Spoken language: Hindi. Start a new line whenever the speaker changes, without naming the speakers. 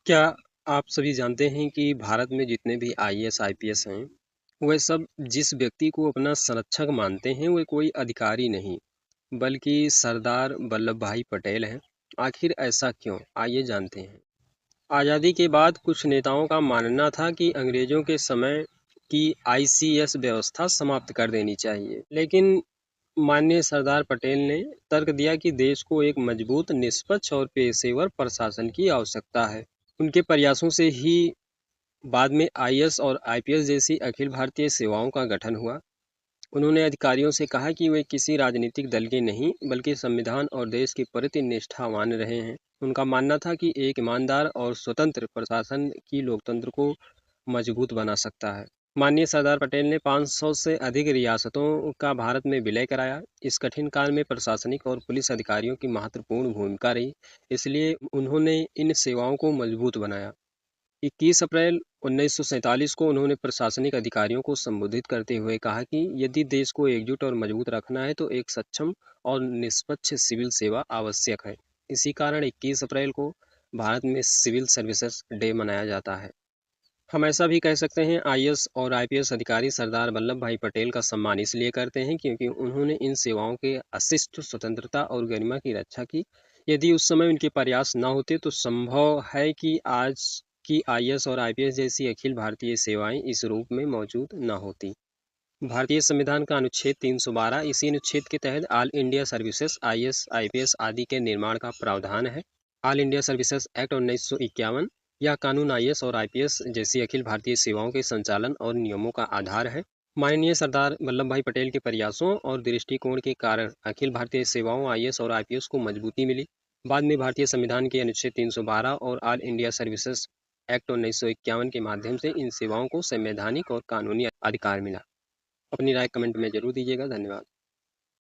क्या आप सभी जानते हैं कि भारत में जितने भी आईएएस, आईपीएस हैं, वे सब जिस व्यक्ति को अपना संरक्षक मानते हैं, वे कोई अधिकारी नहीं, बल्कि सरदार वल्लभ भाई पटेल हैं। आखिर ऐसा क्यों? आइए जानते हैं। आज़ादी के बाद कुछ नेताओं का मानना था कि अंग्रेजों के समय की आईसीएस व्यवस्था समाप्त कर देनी चाहिए, लेकिन माननीय सरदार पटेल ने तर्क दिया कि देश को एक मजबूत, निष्पक्ष और पेशेवर प्रशासन की आवश्यकता है। उनके प्रयासों से ही बाद में आईएएस और आईपीएस जैसी अखिल भारतीय सेवाओं का गठन हुआ। उन्होंने अधिकारियों से कहा कि वे किसी राजनीतिक दल के नहीं, बल्कि संविधान और देश के प्रति निष्ठावान रहे हैं। उनका मानना था कि एक ईमानदार और स्वतंत्र प्रशासन की लोकतंत्र को मजबूत बना सकता है। माननीय सरदार पटेल ने 500 से अधिक रियासतों का भारत में विलय कराया। इस कठिन काल में प्रशासनिक और पुलिस अधिकारियों की महत्वपूर्ण भूमिका रही, इसलिए उन्होंने इन सेवाओं को मजबूत बनाया। 21 अप्रैल 1947 को उन्होंने प्रशासनिक अधिकारियों को संबोधित करते हुए कहा कि यदि देश को एकजुट और मजबूत रखना है तो एक सक्षम और निष्पक्ष सिविल सेवा आवश्यक है। इसी कारण 21 अप्रैल को भारत में सिविल सर्विसेज डे मनाया जाता है। हम ऐसा भी कह सकते हैं, आईएएस और आईपीएस अधिकारी सरदार वल्लभ भाई पटेल का सम्मान इसलिए करते हैं क्योंकि उन्होंने इन सेवाओं के अशिष्ट स्वतंत्रता और गरिमा की रक्षा की। यदि उस समय उनके प्रयास न होते तो संभव है कि आज की आईएएस और आईपीएस जैसी अखिल भारतीय सेवाएं इस रूप में मौजूद न होती। भारतीय संविधान का अनुच्छेद 312, इसी अनुच्छेद के तहत all India services, IAS, IPS आदि के निर्माण का प्रावधान है। ऑल इंडिया सर्विसेज एक्ट 1951 यह कानून आईएएस और आईपीएस जैसी अखिल भारतीय सेवाओं के संचालन और नियमों का आधार है। माननीय सरदार वल्लभ भाई पटेल के प्रयासों और दृष्टिकोण के कारण अखिल भारतीय सेवाओं आईएएस और आईपीएस को मजबूती मिली। बाद में भारतीय संविधान के अनुच्छेद 312 और ऑल इंडिया सर्विसेज एक्ट 1951 के माध्यम से इन सेवाओं को संवैधानिक और कानूनी अधिकार मिला। अपनी राय कमेंट में जरूर दीजिएगा। धन्यवाद।